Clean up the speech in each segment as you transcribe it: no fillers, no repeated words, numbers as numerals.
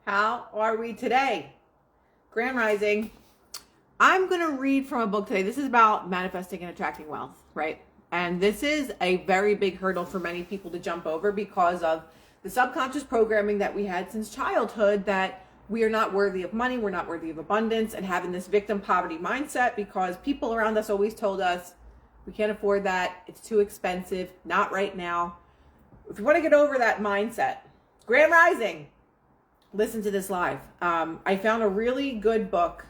How are we today? Grand Rising. I'm going to read from a book today. This is about manifesting and attracting wealth, right? And this is a very big hurdle for many people to jump over because of the subconscious programming that we had since childhood that we are not worthy of money, we're not worthy of abundance, and having this victim poverty mindset because people around us always told us we can't afford that, it's too expensive, not right now. If you want to get over that mindset, Grand Rising, listen to this live. I found a really good book,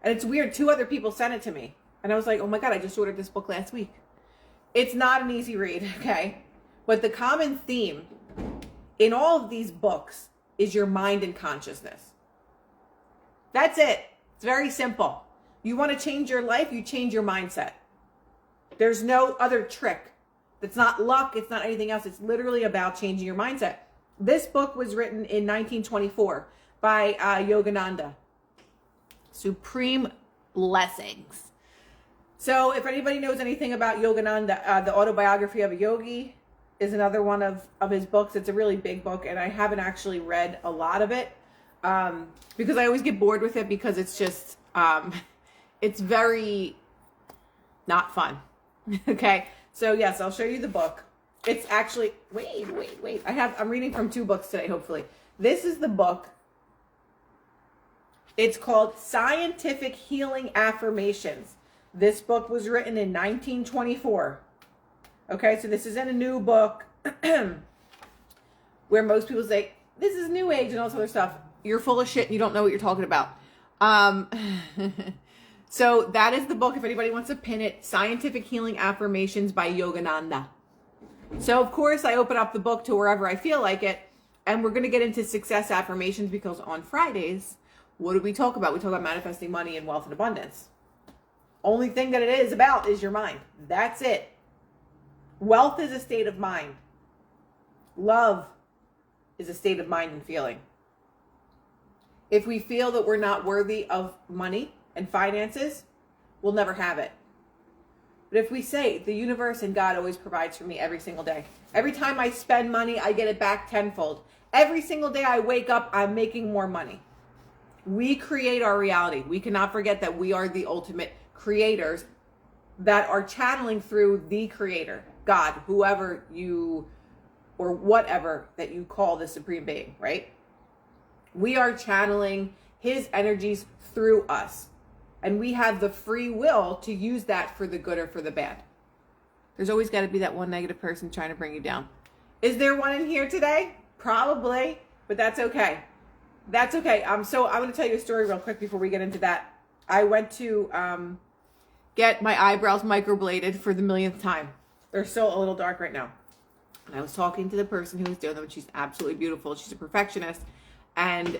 and it's weird. 2 other people sent it to me, and I was like, oh my God, I just ordered this book last week. It's not an easy read, okay? But the common theme in all of these books is your mind and consciousness. That's it. It's very simple. You want to change your life, you change your mindset. There's no other trick. It's not luck, it's not anything else. It's literally about changing your mindset. This book was written in 1924 by Yogananda. Supreme blessings. So if anybody knows anything about Yogananda, the autobiography of a yogi is another one of his books. It's a really big book, and I haven't actually read a lot of it because I always get bored with it because it's just, it's very not fun. Okay, so yes, I'll show you the book. It's actually, wait. I'm reading from 2 books today, hopefully. This is the book. It's called Scientific Healing Affirmations. This book was written in 1924. Okay, so this isn't a new book where most people say, this is new age and all this other stuff. You're full of shit and you don't know what you're talking about. So that is the book, if anybody wants to pin it, Scientific Healing Affirmations by Yogananda. So, of course, I open up the book to wherever I feel like it, and we're going to get into success affirmations because on Fridays, what do we talk about? We talk about manifesting money and wealth and abundance. Only thing that it is about is your mind. That's it. Wealth is a state of mind. Love is a state of mind and feeling. If we feel that we're not worthy of money and finances, we'll never have it. But if we say the universe and God always provides for me every single day. Every time I spend money, I get it back tenfold. Every single day I wake up, I'm making more money. We create our reality. We cannot forget that we are the ultimate creators that are channeling through the creator, God, whoever you or whatever that you call the supreme being, right? We are channeling his energies through us. And we have the free will to use that for the good or for the bad. There's always got to be that one negative person trying to bring you down. Is there one in here today? Probably, but that's okay. That's okay. So I'm going to tell you a story real quick before we get into that. I went to get my eyebrows microbladed for the millionth time. They're still a little dark right now. And I was talking to the person who was doing them, and she's absolutely beautiful. She's a perfectionist. And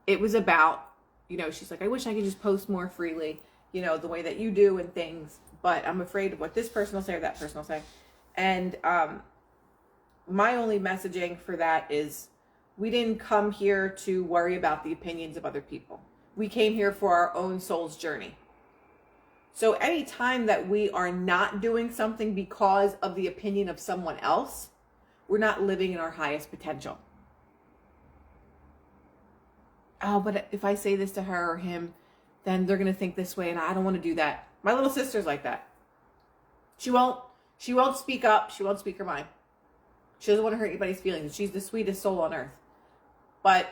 it was about, she's like, I wish I could just post more freely, the way that you do and things, but I'm afraid of what this person will say or that person will say. And my only messaging for that is we didn't come here to worry about the opinions of other people. We came here for our own soul's journey. So anytime that we are not doing something because of the opinion of someone else, we're not living in our highest potential. Oh, but if I say this to her or him, then they're going to think this way, and I don't want to do that. My little sister's like that. She won't speak up. She won't speak her mind. She doesn't want to hurt anybody's feelings. She's the sweetest soul on earth. But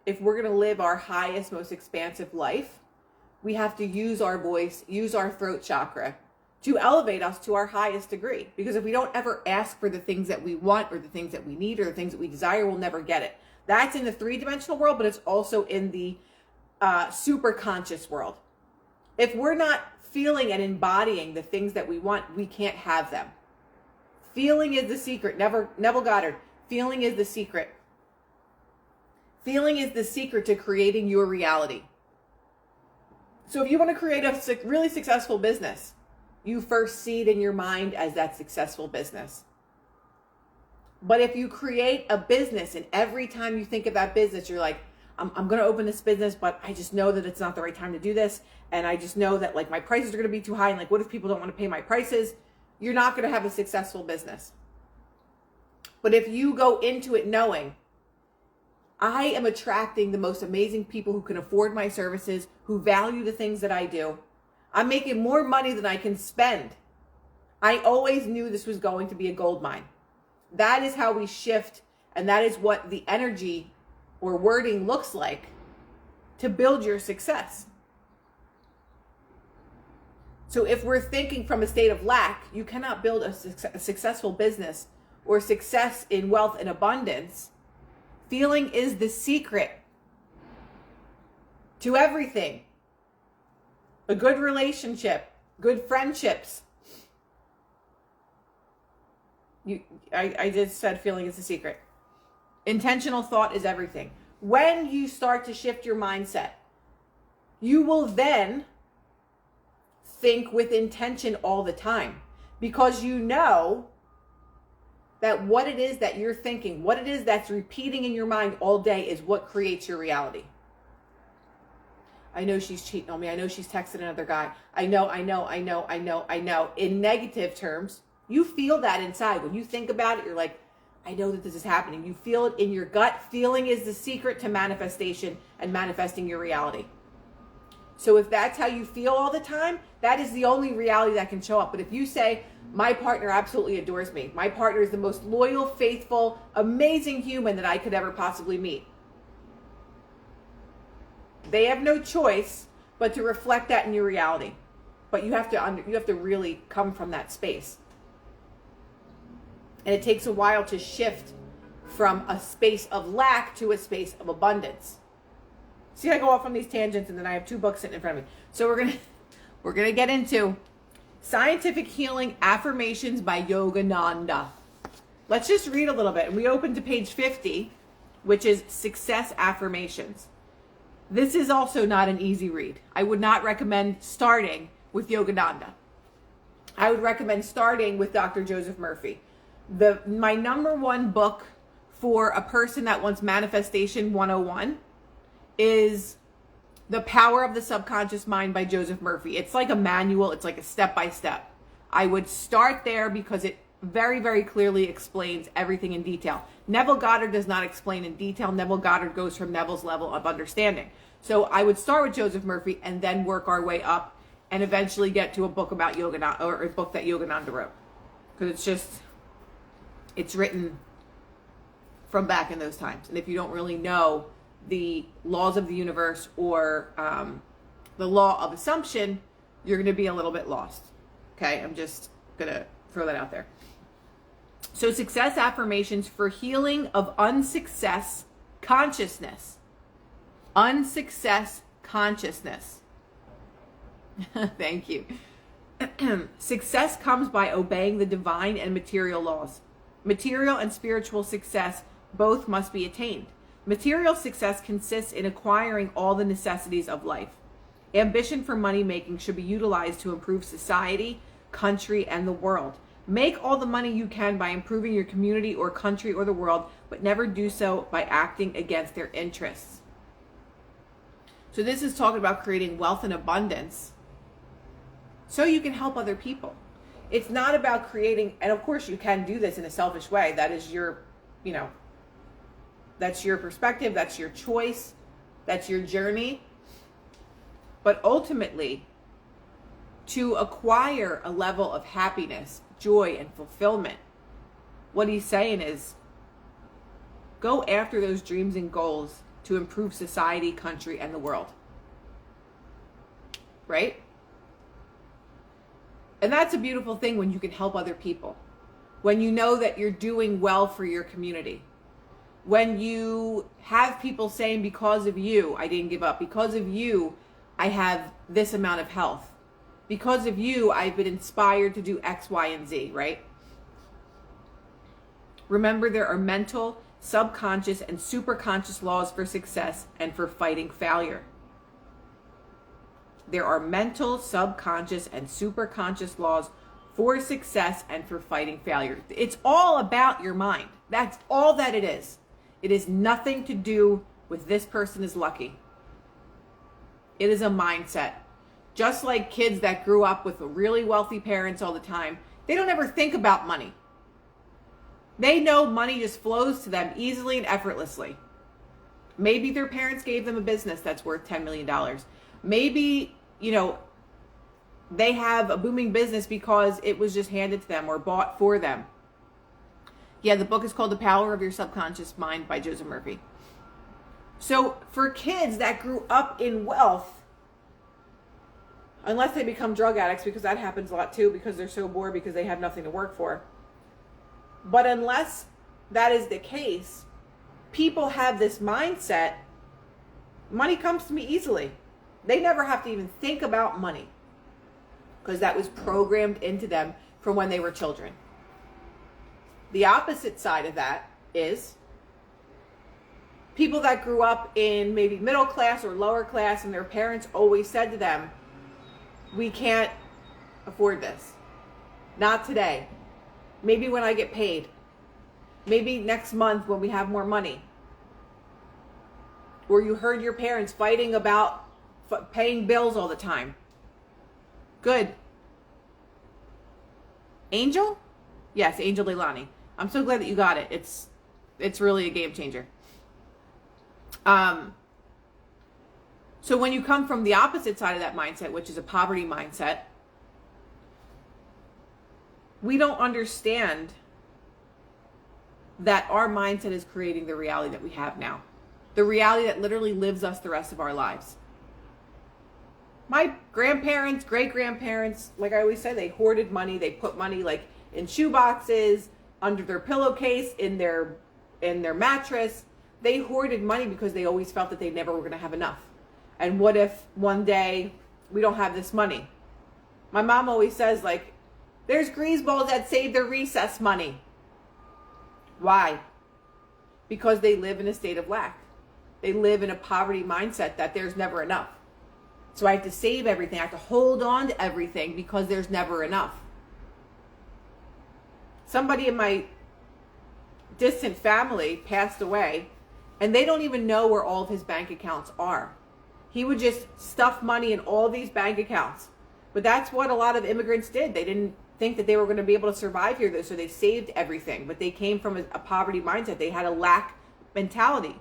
if we're going to live our highest, most expansive life, we have to use our voice, use our throat chakra to elevate us to our highest degree. Because if we don't ever ask for the things that we want or the things that we need or the things that we desire, we'll never get it. That's in the 3-dimensional world, but it's also in the superconscious world. If we're not feeling and embodying the things that we want, we can't have them. Feeling is the secret. Neville Goddard. Feeling is the secret. Feeling is the secret to creating your reality. So if you want to create a really successful business, you first see it in your mind as that successful business. But if you create a business and every time you think of that business, you're like, I'm going to open this business, but I just know that it's not the right time to do this. And I just know that my prices are going to be too high. And what if people don't want to pay my prices? You're not going to have a successful business. But if you go into it knowing, I am attracting the most amazing people who can afford my services, who value the things that I do. I'm making more money than I can spend. I always knew this was going to be a gold mine. That is how we shift, and that is what the energy or wording looks like to build your success. So if we're thinking from a state of lack, you cannot build a successful business or success in wealth and abundance. Feeling is the secret to everything. A good relationship, good friendships. I just said feeling is the secret. Intentional thought is everything. When you start to shift your mindset, you will then think with intention all the time, because you know that what it is that you're thinking, what it is that's repeating in your mind all day is what creates your reality. I know she's cheating on me. I know she's texting another guy. I know. In negative terms, you feel that inside. When you think about it, you're like, I know that this is happening. You feel it in your gut. Feeling is the secret to manifestation and manifesting your reality. So if that's how you feel all the time, that is the only reality that can show up. But if you say, my partner absolutely adores me. My partner is the most loyal, faithful, amazing human that I could ever possibly meet. They have no choice but to reflect that in your reality. But you have to really come from that space. And it takes a while to shift from a space of lack to a space of abundance. See, I go off on these tangents, and then I have 2 books sitting in front of me. So we're gonna get into Scientific Healing Affirmations by Yogananda. Let's just read a little bit. And we open to page 50, which is Success Affirmations. This is also not an easy read. I would not recommend starting with Yogananda. I would recommend starting with Dr. Joseph Murphy. My number one book for a person that wants Manifestation 101 is The Power of the Subconscious Mind by Joseph Murphy. It's like a manual. It's like a step-by-step. I would start there because it very, very clearly explains everything in detail. Neville Goddard does not explain in detail. Neville Goddard goes from Neville's level of understanding. So I would start with Joseph Murphy and then work our way up and eventually get to a book about Yogananda, or a book that Yogananda wrote. Because it's written from back in those times. And if you don't really know the laws of the universe or the law of assumption, you're going to be a little bit lost. Okay, I'm just going to throw that out there. So Success Affirmations for Healing of Unsuccess Consciousness. Unsuccess consciousness. Thank you. Success comes by obeying the divine and material laws. Material and spiritual success both must be attained. Material success consists in acquiring all the necessities of life. Ambition for money making should be utilized to improve society, country, and the world. Make all the money you can by improving your community or country or the world, but never do so by acting against their interests. So this is talking about creating wealth and abundance so you can help other people. It's not about creating, and of course you can do this in a selfish way. That is your, that's your perspective, that's your choice, that's your journey. But ultimately, to acquire a level of happiness, joy, and fulfillment, what he's saying is, go after those dreams and goals to improve society, country, and the world. Right? And that's a beautiful thing when you can help other people. When you know that you're doing well for your community. When you have people saying, because of you, I didn't give up. Because of you, I have this amount of health. Because of you, I've been inspired to do X, Y, and Z, right? Remember, there are mental, subconscious, and superconscious laws for success and for fighting failure. There are mental, subconscious, and superconscious laws for success and for fighting failure. It's all about your mind. That's all that it is. It is nothing to do with this person is lucky. It is a mindset. Just like kids that grew up with really wealthy parents all the time, they don't ever think about money. They know money just flows to them easily and effortlessly. Maybe their parents gave them a business that's worth $10 million. Maybe, they have a booming business because it was just handed to them or bought for them. Yeah, the book is called The Power of Your Subconscious Mind by Joseph Murphy. So for kids that grew up in wealth, unless they become drug addicts, because that happens a lot too, because they're so bored because they have nothing to work for. But unless that is the case, people have this mindset, money comes to me easily. They never have to even think about money because that was programmed into them from when they were children. The opposite side of that is people that grew up in maybe middle class or lower class and their parents always said to them, we can't afford this. Not today. Maybe when I get paid. Maybe next month when we have more money. Or you heard your parents fighting about paying bills all the time. Good. Angel? Yes, Angel Leilani. I'm so glad that you got it. It's really a game changer. So when you come from the opposite side of that mindset, which is a poverty mindset, we don't understand that our mindset is creating the reality that we have now. The reality that literally lives us the rest of our lives. My grandparents, great-grandparents, like I always say, they hoarded money. They put money like in shoe boxes, under their pillowcase, in their mattress. They hoarded money because they always felt that they never were going to have enough. And what if one day we don't have this money? My mom always says, like, there's greaseballs that save their recess money. Why? Because they live in a state of lack. They live in a poverty mindset that there's never enough. So I have to save everything. I have to hold on to everything because there's never enough. Somebody in my distant family passed away, and they don't even know where all of his bank accounts are. He would just stuff money in all these bank accounts. But that's what a lot of immigrants did. They didn't think that they were going to be able to survive here, so they saved everything. But they came from a poverty mindset. They had a lack mentality.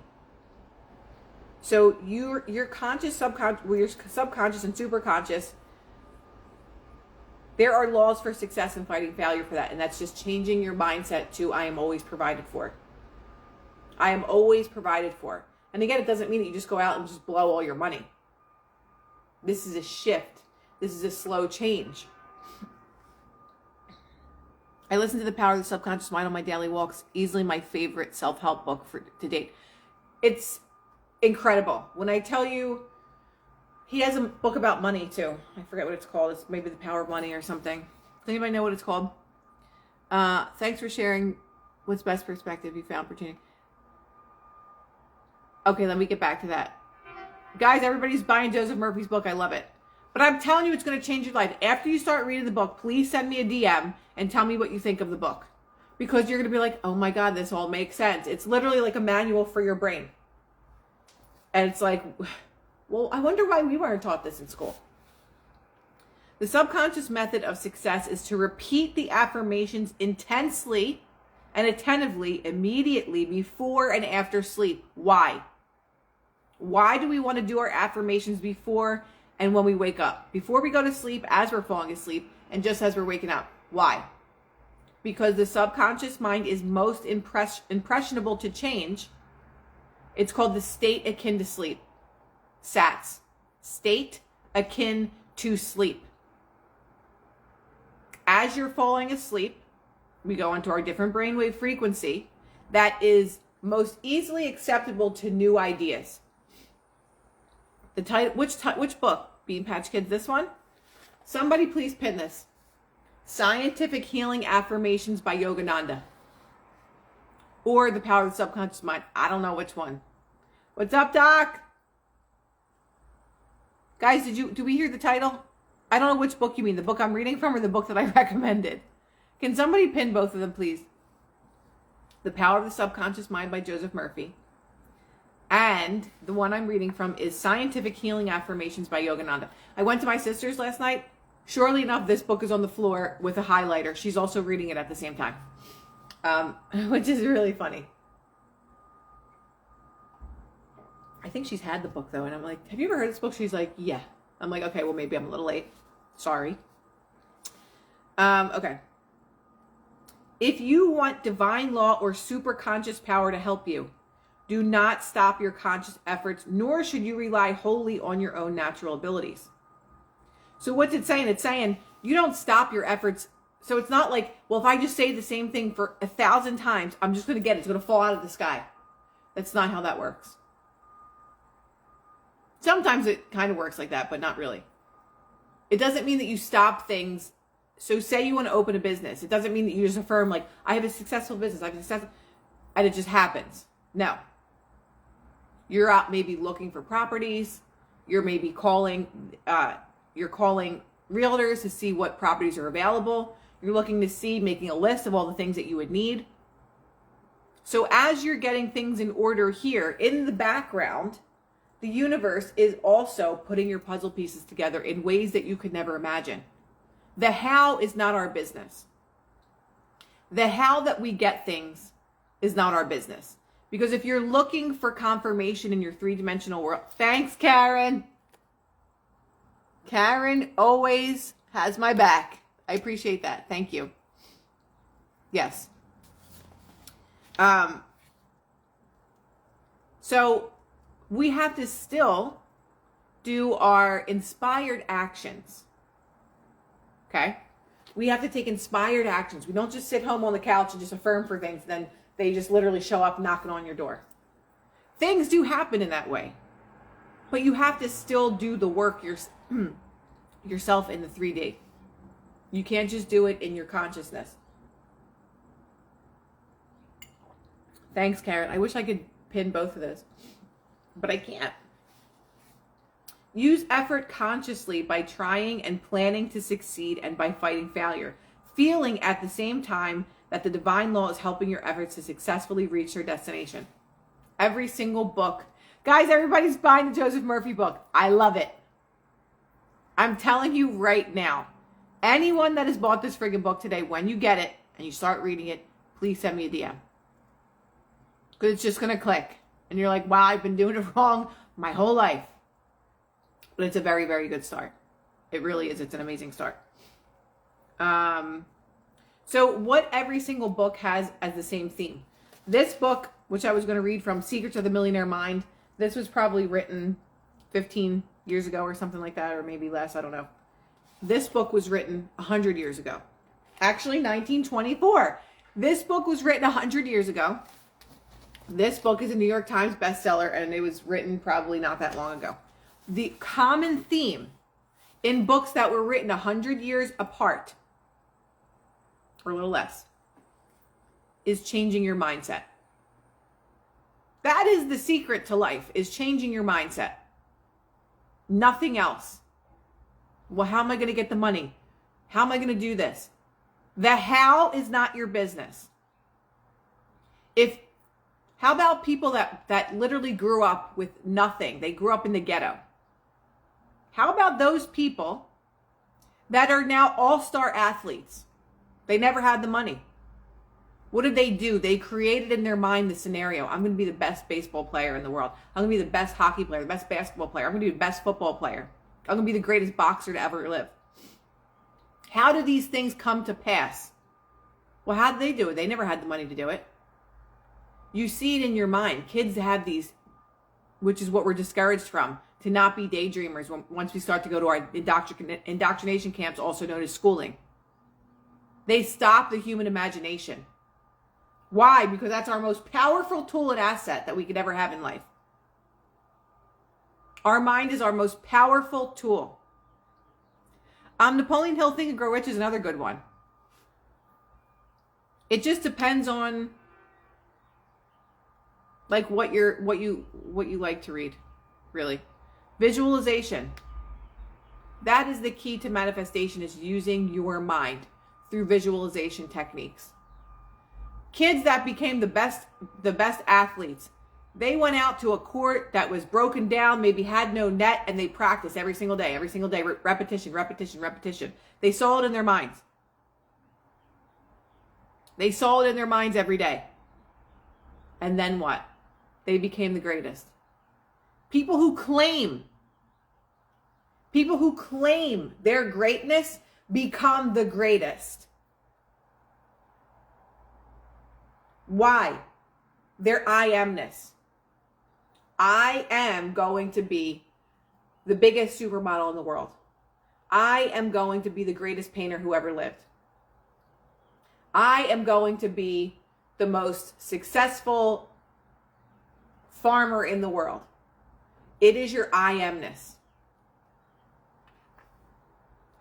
So your conscious, your subconscious and superconscious, there are laws for success and fighting failure for that. And that's just changing your mindset to I am always provided for. I am always provided for. And again, it doesn't mean that you just go out and just blow all your money. This is a shift. This is a slow change. I listen to The Power of the Subconscious Mind on my daily walks. Easily my favorite self-help book to date. It's incredible. When I tell you, he has a book about money too. I forget what it's called. It's maybe The Power of Money or something. Does anybody know what it's called? Thanks for sharing what's best perspective you found pertaining. Okay, let me get back to that. Guys, everybody's buying Joseph Murphy's book. I love it. But I'm telling you, it's going to change your life. After you start reading the book, please send me a DM and tell me what you think of the book. Because you're going to be like, oh my God, this all makes sense. It's literally like a manual for your brain. And it's like, well, I wonder why we weren't taught this in school. The subconscious method of success is to repeat the affirmations intensely and attentively immediately before and after sleep. Why? Why do we want to do our affirmations before and when we wake up? Before we go to sleep, as we're falling asleep, and just as we're waking up. Why? Because the subconscious mind is most impressionable to change. It's called the state akin to sleep. SATS. State akin to sleep. As you're falling asleep, we go into our different brainwave frequency that is most easily acceptable to new ideas. The title, which book? Bean Patch Kids, this one? Somebody please pin this. Scientific Healing Affirmations by Yogananda. Or The Power of the Subconscious Mind. I don't know which one. What's up, Doc? Guys, do we hear the title? I don't know which book you mean. The book I'm reading from or the book that I recommended? Can somebody pin both of them, please? The Power of the Subconscious Mind by Joseph Murphy. And the one I'm reading from is Scientific Healing Affirmations by Yogananda. I went to my sister's last night. Surely enough, this book is on the floor with a highlighter. She's also reading it at the same time, which is really funny. I think she's had the book though. And I'm like, have you ever heard this book? She's like, yeah. I'm like, okay, well, maybe I'm a little late. Sorry. Okay. If you want divine law or superconscious power to help you, do not stop your conscious efforts, nor should you rely wholly on your own natural abilities. So what's it saying? It's saying you don't stop your efforts. So it's not like, well, if I just say the same thing for 1,000 times, I'm just going to get it. It's going to fall out of the sky. That's not how that works. Sometimes it kind of works like that, but not really. It doesn't mean that you stop things. So say you want to open a business. It doesn't mean that you just affirm like, I have a successful business. I have a successful, and it just happens. No. You're out maybe looking for properties. You're maybe calling realtors to see what properties are available. You're looking to see, making a list of all the things that you would need. So as you're getting things in order here, in the background, the universe is also putting your puzzle pieces together in ways that you could never imagine. The how is not our business. The how that we get things is not our business. Because if you're looking for confirmation in your three-dimensional world, thanks, Karen. Karen always has my back. I appreciate that. Thank you. Yes. So we have to still do our inspired actions. Okay? We have to take inspired actions. We don't just sit home on the couch and just affirm for things, then they just literally show up knocking on your door. Things do happen in that way. But you have to still do the work yourself in the 3D. You can't just do it in your consciousness. Thanks, Karen. I wish I could pin both of those, but I can't. Use effort consciously by trying and planning to succeed and by fighting failure, feeling at the same time that the divine law is helping your efforts to successfully reach their destination. Every single book. Guys, everybody's buying the Joseph Murphy book. I love it. I'm telling you right now, anyone that has bought this friggin' book today, when you get it and you start reading it, please send me a DM. Because it's just going to click. And you're like, wow, I've been doing it wrong my whole life. But it's a very, very good start. It really is. It's an amazing start. So what every single book has as the same theme. This book, which I was going to read from, Secrets of the Millionaire Mind, this was probably written 15 years ago or something like that, or maybe less, I don't know. This book was written 100 years ago. Actually, 1924. This book was written 100 years ago. This book is a New York Times bestseller, and it was written probably not that long ago. The common theme in books that were written 100 years apart, or a little less, is changing your mindset. That is the secret to life, is changing your mindset. Nothing else. Well, how am I going to get the money? How am I going to do this? The how is not your business. How about people that literally grew up with nothing? They grew up in the ghetto. How about those people that are now all-star athletes? They never had the money. What did they do? They created in their mind the scenario. I'm going to be the best baseball player in the world. I'm going to be the best hockey player, the best basketball player. I'm going to be the best football player. I'm going to be the greatest boxer to ever live. How do these things come to pass? Well, how did they do it? They never had the money to do it. You see it in your mind. Kids have these, which is what we're discouraged from, to not be daydreamers once we start to go to our indoctrination camps, also known as schooling. They stop the human imagination. Why? Because that's our most powerful tool and asset that we could ever have in life. Our mind is our most powerful tool. Napoleon Hill, Think and Grow Rich is another good one. It just depends on like what you like to read, really. Visualization. That is the key to manifestation, is using your mind through visualization techniques. Kids that became the best athletes, they went out to a court that was broken down, maybe had no net, and they practiced every single day, repetition. They saw it in their minds. They saw it in their minds every day. And then what? They became the greatest. People who claim their greatness become the greatest. Why? Their I amness. I am going to be the biggest supermodel in the world. I am going to be the greatest painter who ever lived. I am going to be the most successful farmer in the world. It is your I amness.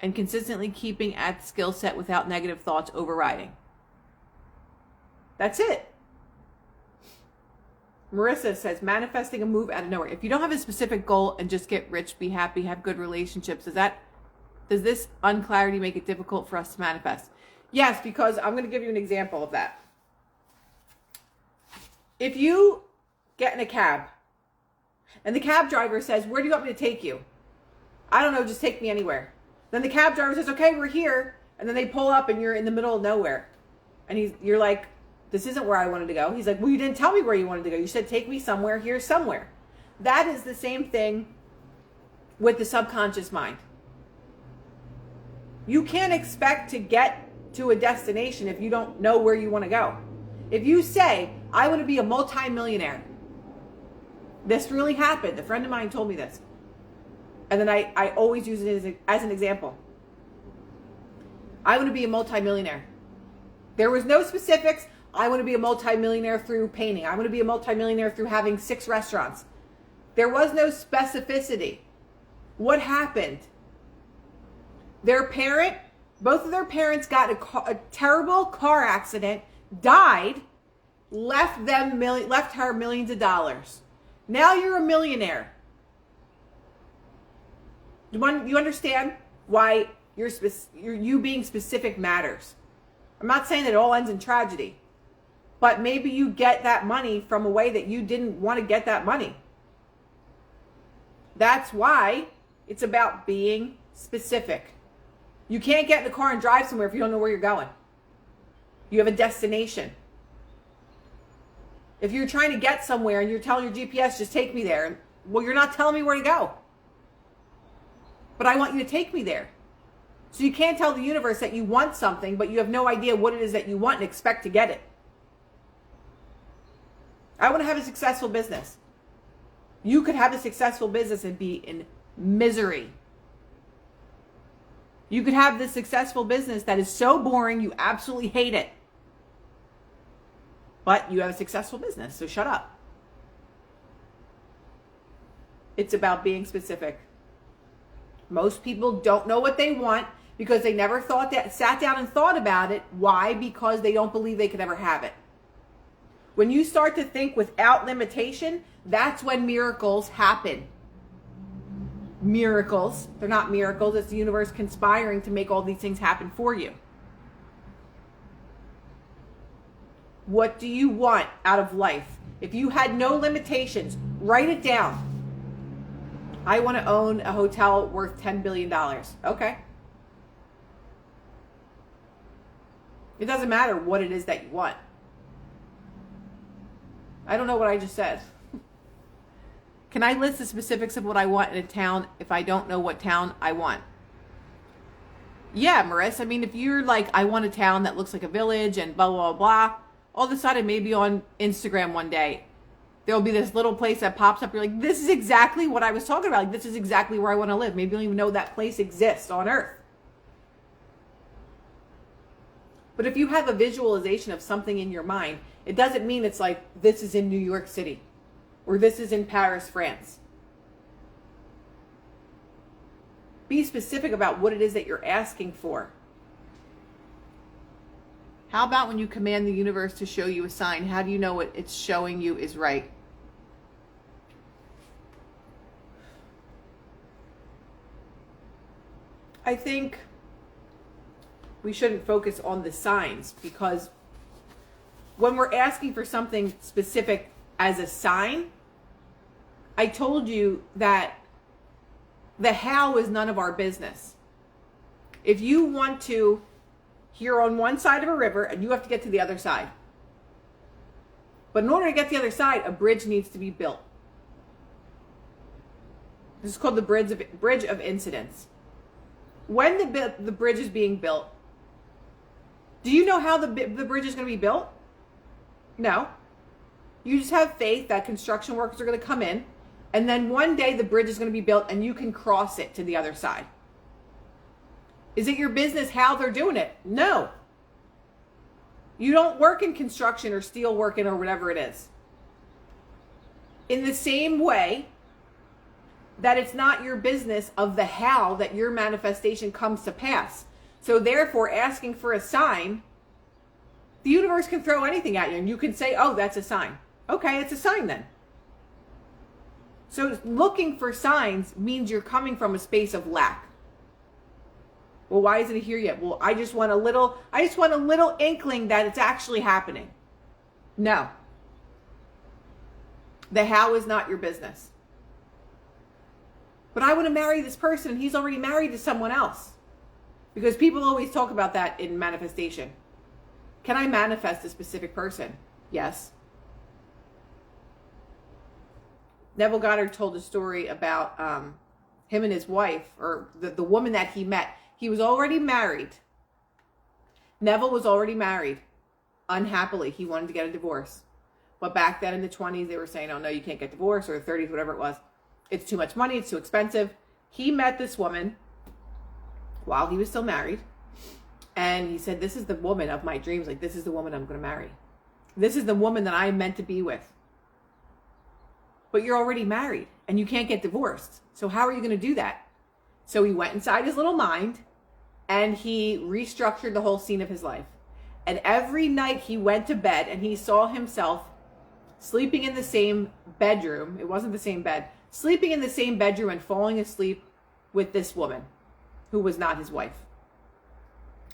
And consistently keeping at the skill set without negative thoughts overriding. That's it. Marissa says, manifesting a move out of nowhere. If you don't have a specific goal and just get rich, be happy, have good relationships, does this unclarity make it difficult for us to manifest? Yes, because I'm going to give you an example of that. If you get in a cab and the cab driver says, where do you want me to take you? I don't know, just take me anywhere. Then the cab driver says, okay, we're here. And then they pull up and you're in the middle of nowhere. And you're like, this isn't where I wanted to go. He's like, well, you didn't tell me where you wanted to go. You said, take me somewhere, here, somewhere. That is the same thing with the subconscious mind. You can't expect to get to a destination if you don't know where you want to go. If you say, I want to be a multimillionaire. This really happened. A friend of mine told me this. And then I always use it as an example. I want to be a multimillionaire. There was no specifics. I want to be a multimillionaire through painting. I want to be a multimillionaire through having 6 restaurants. There was no specificity. What happened? Both of their parents got a terrible car accident, died, left her millions of dollars. Now you're a millionaire. You understand why you being specific matters? I'm not saying that it all ends in tragedy, but maybe you get that money from a way that you didn't want to get that money. That's why it's about being specific. You can't get in the car and drive somewhere if you don't know where you're going. You have a destination. If you're trying to get somewhere and you're telling your GPS, just take me there. Well, you're not telling me where to go. But I want you to take me there. So you can't tell the universe that you want something, but you have no idea what it is that you want and expect to get it. I want to have a successful business. You could have a successful business and be in misery. You could have this successful business that is so boring, you absolutely hate it. But you have a successful business, so shut up. It's about being specific. Most people don't know what they want because they never sat down and thought about it. Why? Because they don't believe they could ever have it. When you start to think without limitation, that's when miracles happen. Miracles. They're not miracles. It's the universe conspiring to make all these things happen for you. What do you want out of life? If you had no limitations, write it down. I want to own a hotel worth $10 billion. Okay. It doesn't matter what it is that you want. I don't know what I just said. Can I list the specifics of what I want in a town if I don't know what town I want? Yeah, Marissa. I mean, if you're like, I want a town that looks like a village and blah, blah, blah, all of a sudden maybe on Instagram one day, there'll be this little place that pops up. You're like, this is exactly what I was talking about. Like, this is exactly where I want to live. Maybe you don't even know that place exists on Earth. But if you have a visualization of something in your mind, it doesn't mean it's like, this is in New York City or this is in Paris, France. Be specific about what it is that you're asking for. How about when you command the universe to show you a sign? How do you know what it's showing you is right? I think we shouldn't focus on the signs, because when we're asking for something specific as a sign, I told you that the how is none of our business. If you want to, you're on one side of a river and you have to get to the other side. But in order to get to the other side, a bridge needs to be built. This is called the bridge of incidents. When the bridge is being built, do you know how the bridge is going to be built? No. You just have faith that construction workers are going to come in, and then one day the bridge is going to be built and you can cross it to the other side. Is it your business how they're doing it? No. You don't work in construction or steel working or whatever it is. In the same way that it's not your business of the how that your manifestation comes to pass. So therefore, asking for a sign, the universe can throw anything at you and you can say, oh, that's a sign. Okay, it's a sign then. So looking for signs means you're coming from a space of lack. Well, why isn't it here yet? Well, I just want a little inkling that it's actually happening. No. The how is not your business. But I want to marry this person and he's already married to someone else. Because people always talk about that in manifestation. Can I manifest a specific person? Yes. Neville Goddard told a story about him and his wife, or the woman that he met. He was already married. Neville was already married. Unhappily, he wanted to get a divorce. But back then in the 20s, they were saying, oh no, you can't get divorced, or the 30s, whatever it was. It's too much money, it's too expensive. He met this woman while he was still married. And he said, this is the woman of my dreams. Like, this is the woman I'm going to marry. This is the woman that I'm meant to be with. But you're already married and you can't get divorced. So how are you going to do that? So he went inside his little mind and he restructured the whole scene of his life. And every night he went to bed and he saw himself sleeping in the same bedroom. It wasn't the same bed. Sleeping in the same bedroom and falling asleep with this woman who was not his wife.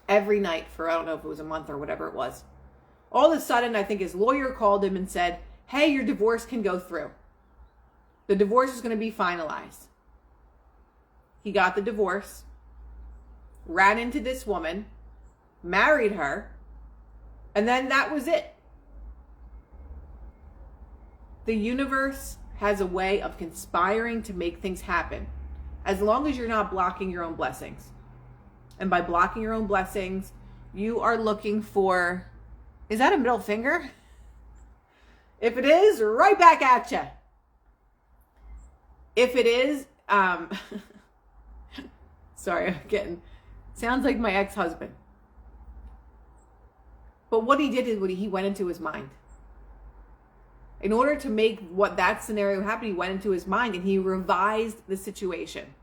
Every night for, I don't know if it was a month or whatever it was. All of a sudden, I think his lawyer called him and said, hey, your divorce can go through. The divorce is going to be finalized. He got the divorce, ran into this woman, married her, and then that was it. The universe has a way of conspiring to make things happen, as long as you're not blocking your own blessings. And by blocking your own blessings, you are looking for, is that a middle finger? If it is, right back at you. If it is, sorry, I'm getting, sounds like my ex-husband. But what he did is he went into his mind. In order to make what that scenario happen, he went into his mind and he revised the situation.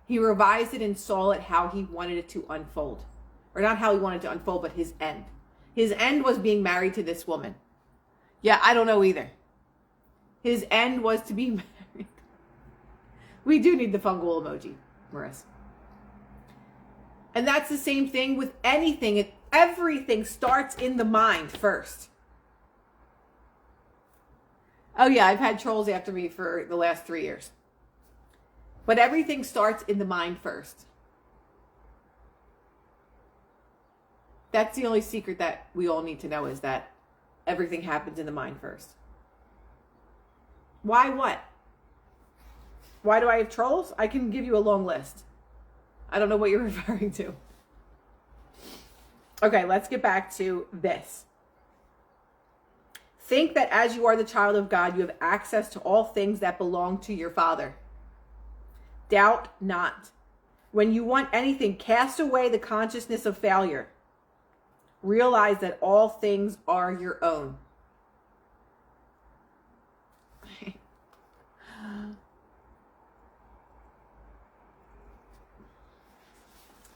He revised it and saw it how he wanted it to unfold. Or not how he wanted it to unfold, but his end. His end was being married to this woman. Yeah, I don't know either. His end was to be married. We do need the fungal emoji, Marissa. And that's the same thing with anything. Everything starts in the mind first. Oh yeah, I've had trolls after me for the last 3 years. But everything starts in the mind first. That's the only secret that we all need to know, is that everything happens in the mind first. Why what? Why do I have trolls? I can give you a long list. I don't know what you're referring to. Okay, let's get back to this. Think that as you are the child of God, you have access to all things that belong to your Father. Doubt not. When you want anything, cast away the consciousness of failure. Realize that all things are your own.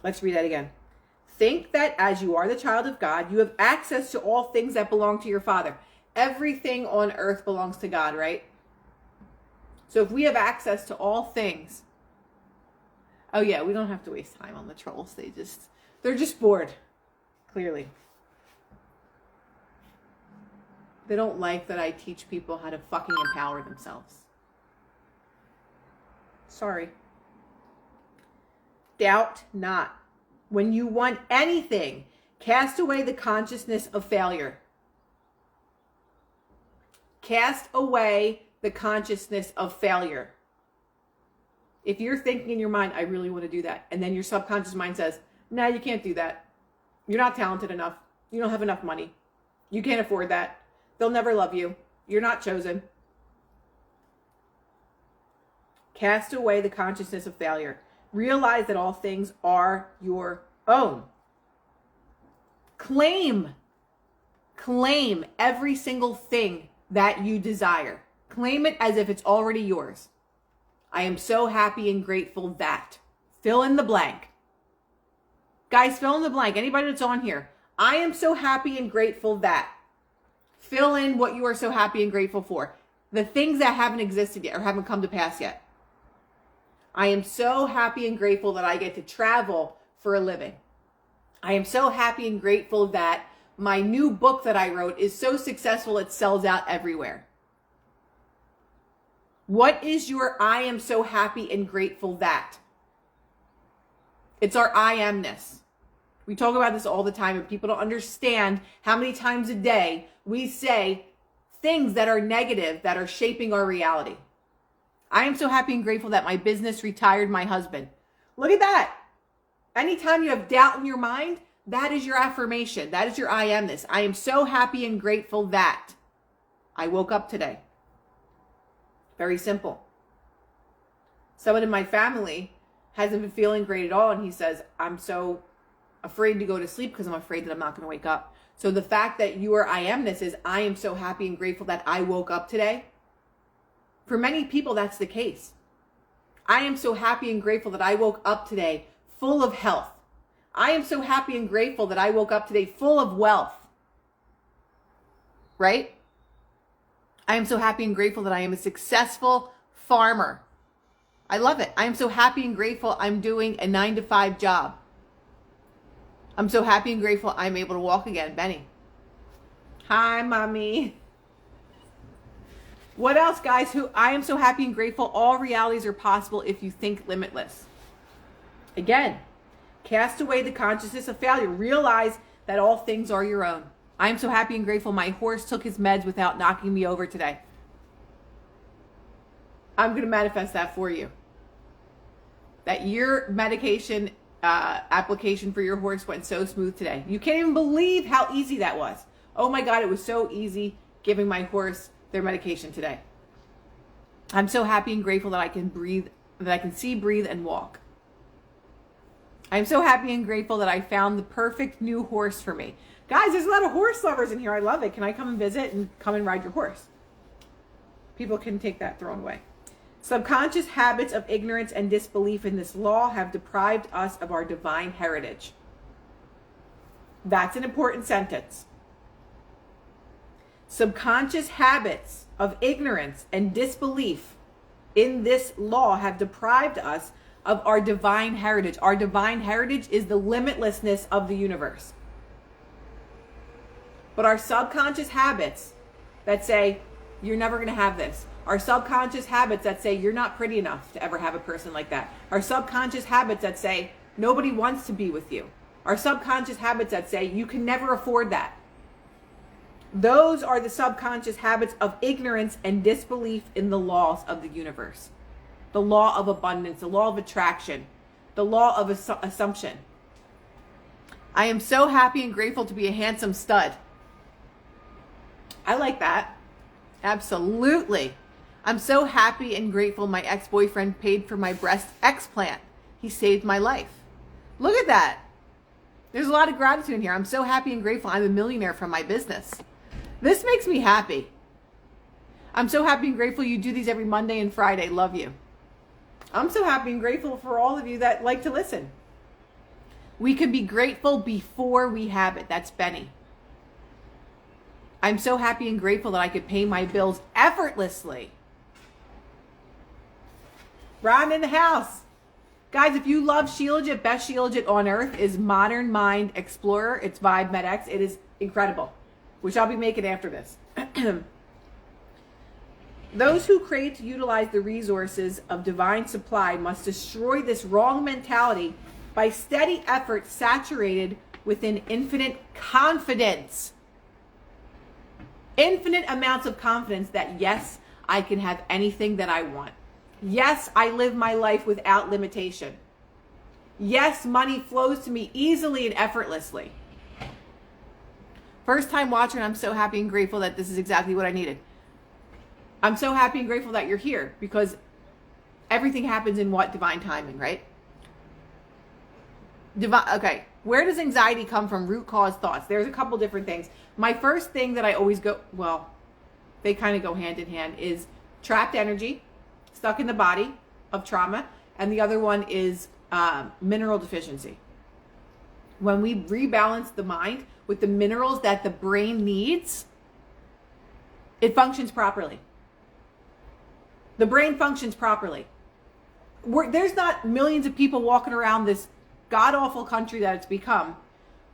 Let's read that again. Think that as you are the child of God, you have access to all things that belong to your Father. Everything on earth belongs to God, right? So if we have access to all things, oh yeah, we don't have to waste time on the trolls. They're just bored, clearly. They don't like that I teach people how to fucking empower themselves. Sorry. Doubt not. When you want anything, cast away the consciousness of failure. Cast away the consciousness of failure. If you're thinking in your mind, I really want to do that, and then your subconscious mind says, nah, you can't do that. You're not talented enough. You don't have enough money. You can't afford that. They'll never love you. You're not chosen. Cast away the consciousness of failure. Realize that all things are your own. Claim every single thing that you desire. Claim it as if it's already yours. I am so happy and grateful that. Fill in the blank. Guys, fill in the blank. Anybody that's on here. I am so happy and grateful that. Fill in what you are so happy and grateful for. The things that haven't existed yet or haven't come to pass yet. I am so happy and grateful that I get to travel for a living. I am so happy and grateful that my new book that I wrote is so successful it sells out everywhere. What is your I am so happy and grateful that? It's our I amness. We talk about this all the time and people don't understand how many times a day we say things that are negative that are shaping our reality. I am so happy and grateful that my business retired my husband. Look at that. Anytime you have doubt in your mind, that is your affirmation. That is your I amness. I am so happy and grateful that I woke up today. Very simple. Someone in my family hasn't been feeling great at all, and he says, I'm so afraid to go to sleep because I'm afraid that I'm not going to wake up. So the fact that your I amness is, I am so happy and grateful that I woke up today. For many people, that's the case. I am so happy and grateful that I woke up today full of health. I am so happy and grateful that I woke up today full of wealth. Right? I am so happy and grateful that I am a successful farmer. I love it. I am so happy and grateful I'm doing a 9-to-5 job. I'm so happy and grateful I'm able to walk again. Benny. Hi, mommy. What else, guys? I am so happy and grateful. All realities are possible if you think limitless. Again, cast away the consciousness of failure. Realize that all things are your own. I am so happy and grateful my horse took his meds without knocking me over today. I'm going to manifest that for you. That your medication application for your horse went so smooth today. You can't even believe how easy that was. Oh my God, it was so easy giving my horse their medication today. I'm so happy and grateful that I can breathe, that I can see, breathe, and walk. I'm so happy and grateful that I found the perfect new horse for me. Guys, there's a lot of horse lovers in here. I love it. Can I come and visit and come and ride your horse? People can take that thrown away. Subconscious habits of ignorance and disbelief in this law have deprived us of our divine heritage. That's an important sentence. Subconscious habits of ignorance and disbelief in this law have deprived us of our divine heritage. Our divine heritage is the limitlessness of the universe. But our subconscious habits that say, you're never going to have this. Our subconscious habits that say, you're not pretty enough to ever have a person like that. Our subconscious habits that say, nobody wants to be with you. Our subconscious habits that say, you can never afford that. Those are the subconscious habits of ignorance and disbelief in the laws of the universe. The law of abundance, the law of attraction, the law of assumption. I am so happy and grateful to be a handsome stud. I like that. Absolutely. I'm so happy and grateful my ex-boyfriend paid for my breast explant. He saved my life. Look at that. There's a lot of gratitude in here. I'm so happy and grateful I'm a millionaire from my business. This makes me happy. I'm so happy and grateful you do these every Monday and Friday. Love you. I'm so happy and grateful for all of you that like to listen. We can be grateful before we have it. That's Benny. I'm so happy and grateful that I could pay my bills effortlessly. Ron in the house. Guys, if you love Shilajit, best Shilajit on earth is Modern Mind Explorer. It's Vibe MedX. It is incredible, which I'll be making after this. Those who crave to utilize the resources of divine supply must destroy this wrong mentality by steady effort saturated with an infinite confidence. Infinite amounts of confidence that yes, I can have anything that I want. Yes, I live my life without limitation. Yes, money flows to me easily and effortlessly. First time watcher, and I'm so happy and grateful that this is exactly what I needed. I'm so happy and grateful that you're here because everything happens in what? Divine timing, right? Okay, where does anxiety come from? Root cause thoughts. There's a couple different things. My first thing that I always go, well, they kind of go hand in hand, is trapped energy stuck in the body of trauma. And the other one is mineral deficiency. When we rebalance the mind with the minerals that the brain needs, it functions properly. The brain functions properly. There's not millions of people walking around this god-awful country that it's become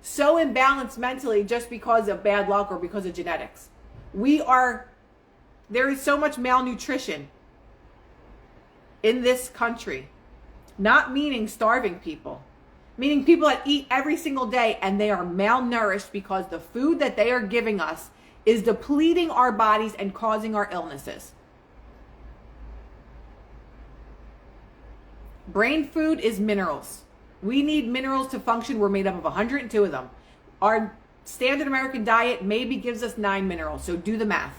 so imbalanced mentally just because of bad luck or because of genetics. There is so much malnutrition in this country, not meaning starving people, meaning people that eat every single day and they are malnourished because the food that they are giving us is depleting our bodies and causing our illnesses. Brain food is minerals. We need minerals to function. We're made up of 102 of them. Our standard American diet maybe gives us 9 minerals. So do the math.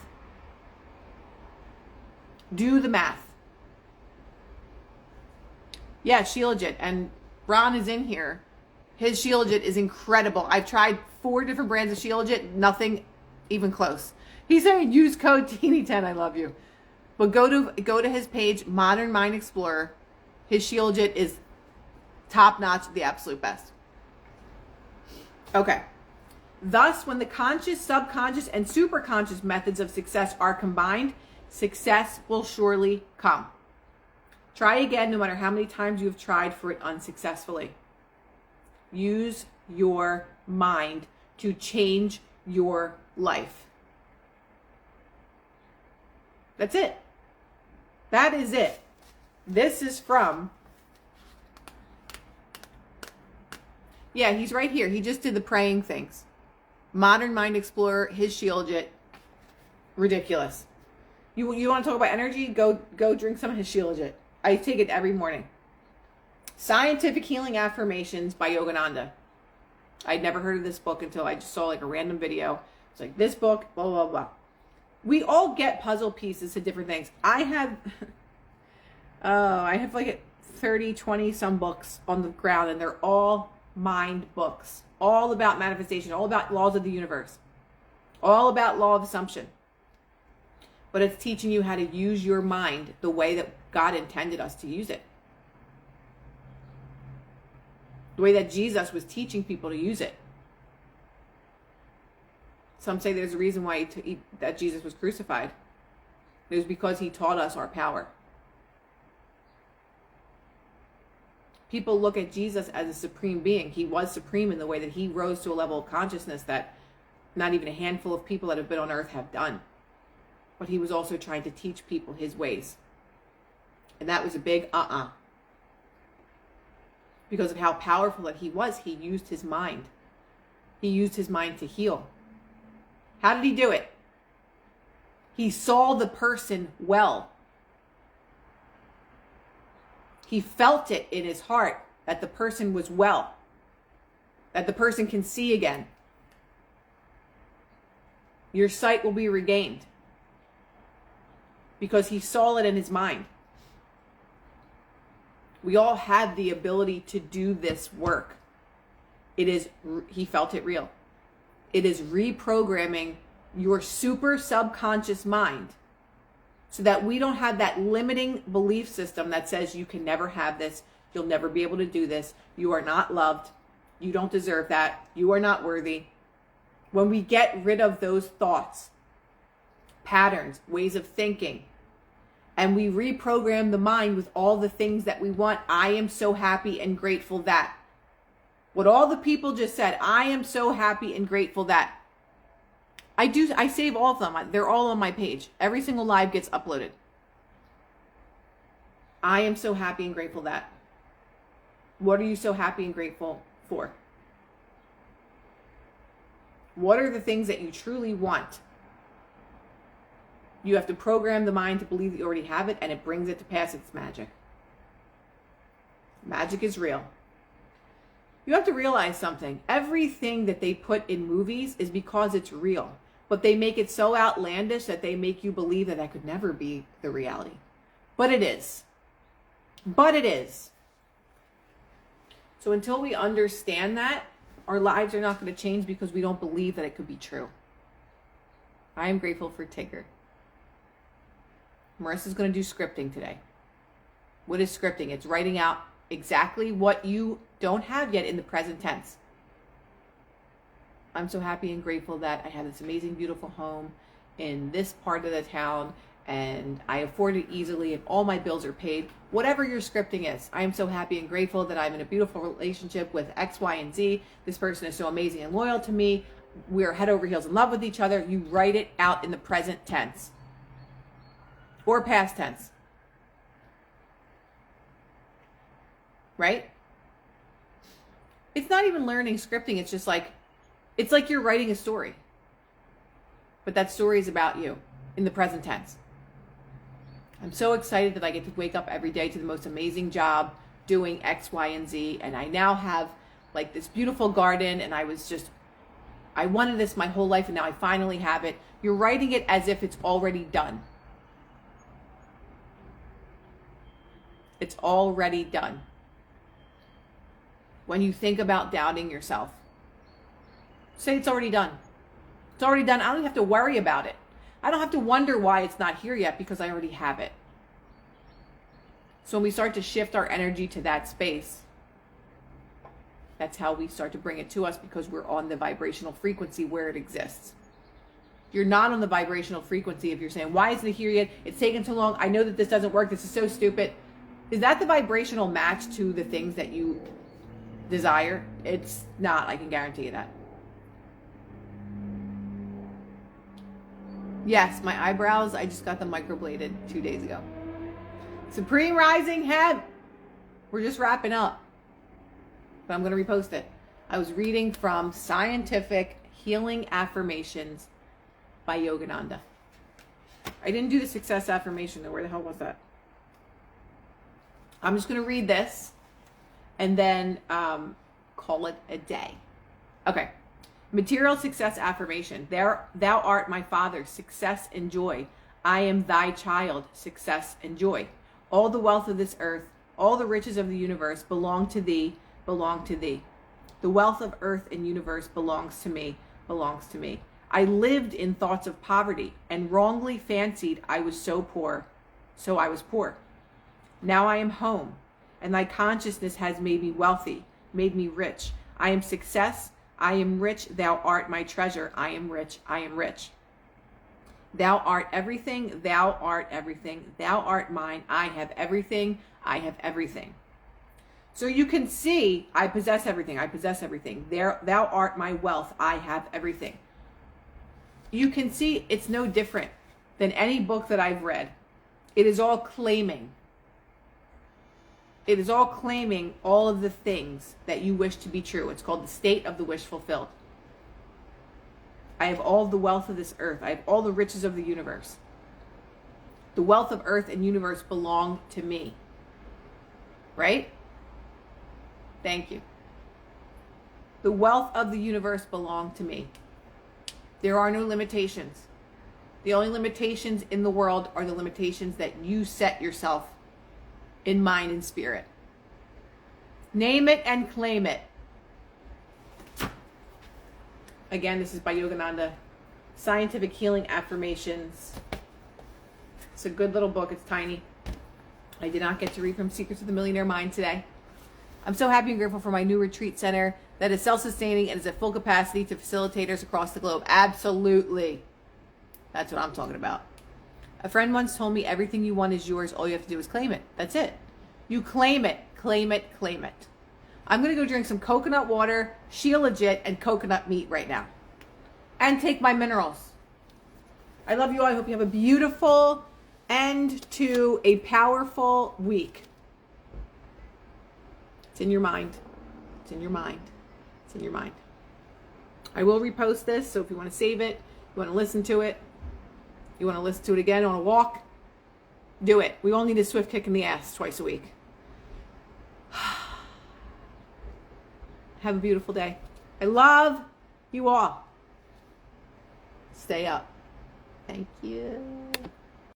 Do the math. Yeah, Shilajit. And Ron is in here. His Shilajit is incredible. I've tried 4 different brands of Shilajit. Nothing even close. He's saying use code Teeny10. I love you. But go to his page, Modern Mind Explorer. His Shilajit is top notch, the absolute best. Okay. Thus, when the conscious, subconscious, and superconscious methods of success are combined, success will surely come. Try again, no matter how many times you have tried for it unsuccessfully. Use your mind to change your life. That's it. That is it. This is from... Yeah, he's right here. He just did the praying things. Modern Mind Explorer, his Shilajit. Ridiculous. You want to talk about energy? Go drink some of his Shilajit. I take it every morning. Scientific Healing Affirmations by Yogananda. I'd never heard of this book until I just saw like a random video. It's like this book, blah, blah, blah. We all get puzzle pieces to different things. I have like 30, 20 some books on the ground, and they're all mind books, all about manifestation, all about laws of the universe, all about law of assumption. But it's teaching you how to use your mind the way that God intended us to use it. The way that Jesus was teaching people to use it. Some say there's a reason why that Jesus was crucified. It was because he taught us our power. People look at Jesus as a supreme being. He was supreme in the way that he rose to a level of consciousness that not even a handful of people that have been on earth have done. But he was also trying to teach people his ways. And that was a big Because of how powerful that he was, he used his mind. He used his mind to heal. How did he do it? He saw the person well. He felt it in his heart that the person was well, that the person can see again. Your sight will be regained because he saw it in his mind. We all have the ability to do this work. He felt it real. It is reprogramming your super subconscious mind so that we don't have that limiting belief system that says you can never have this, you'll never be able to do this, you are not loved, you don't deserve that, you are not worthy. When we get rid of those thoughts, patterns, ways of thinking, and we reprogram the mind with all the things that we want, I am so happy and grateful that. What all the people just said, I am so happy and grateful that. I save all of them. They're all on my page. Every single live gets uploaded. I am so happy and grateful that. What are you so happy and grateful for? What are the things that you truly want? You have to program the mind to believe that you already have it, and it brings it to pass. It's magic. Magic is real. You have to realize something. Everything that they put in movies is because it's real. But they make it so outlandish that they make you believe that that could never be the reality. But it is. But it is. So until we understand that, our lives are not going to change because we don't believe that it could be true. I am grateful for Tigger. Marissa's going to do scripting today. What is scripting? It's writing out exactly what you don't have yet in the present tense. I'm so happy and grateful that I have this amazing, beautiful home in this part of the town, and I afford it easily, and all my bills are paid. Whatever your scripting is, I am so happy and grateful that I'm in a beautiful relationship with X, Y, and Z. This person is so amazing and loyal to me. We're head over heels in love with each other. You write it out in the present tense or past tense. Right? It's not even learning scripting. It's just like, it's like you're writing a story. But that story is about you in the present tense. I'm so excited that I get to wake up every day to the most amazing job doing X, Y, and Z. And I now have like this beautiful garden, and I wanted this my whole life, and now I finally have it. You're writing it as if it's already done. It's already done. When you think about doubting yourself, say it's already done. It's already done. I don't even have to worry about it. I don't have to wonder why it's not here yet because I already have it. So when we start to shift our energy to that space, that's how we start to bring it to us, because we're on the vibrational frequency where it exists. You're not on the vibrational frequency if you're saying, why isn't it here yet? It's taken too long. I know that this doesn't work. This is so stupid. Is that the vibrational match to the things that you desire? It's not. I can guarantee you that. Yes, my eyebrows, I just got them microbladed 2 days ago. Supreme Rising Head. We're just wrapping up. But I'm going to repost it. I was reading from Scientific Healing Affirmations by Yogananda. I didn't do the success affirmation though. Where the hell was that? I'm just going to read this and then call it a day. Okay. Material success affirmation. Thou art my father, success and joy. I am thy child, success and joy. All the wealth of this earth, all the riches of the universe belong to thee, belong to thee. The wealth of earth and universe belongs to me, belongs to me. I lived in thoughts of poverty and wrongly fancied I was so poor, so I was poor. Now I am home, and thy consciousness has made me wealthy, made me rich. I am success, I am rich, thou art my treasure. I am rich, I am rich. Thou art everything, thou art everything. Thou art mine, I have everything, I have everything. So you can see, I possess everything, I possess everything. Thou art my wealth, I have everything. You can see it's no different than any book that I've read. It is all claiming. It is all claiming all of the things that you wish to be true. It's called the state of the wish fulfilled. I have all the wealth of this earth. I have all the riches of the universe. The wealth of earth and universe belong to me. Right? Thank you. The wealth of the universe belong to me. There are no limitations. The only limitations in the world are the limitations that you set yourself in mind and spirit. Name it and claim it. Again, this is by Yogananda. Scientific Healing Affirmations. It's a good little book. It's tiny. I did not get to read from Secrets of the Millionaire Mind today. I'm so happy and grateful for my new retreat center that is self-sustaining and is at full capacity to facilitators across the globe. Absolutely. That's what I'm talking about. A friend once told me everything you want is yours. All you have to do is claim it. That's it. You claim it, claim it, claim it. I'm going to go drink some coconut water, Shilajit, and coconut meat right now. And take my minerals. I love you all. I hope you have a beautiful end to a powerful week. It's in your mind. It's in your mind. It's in your mind. I will repost this, so if you want to save it, you want to listen to it, You want to listen to it again on a walk? Do it. We all need a swift kick in the ass twice a week. Have a beautiful day. I love you all. Stay up. Thank you.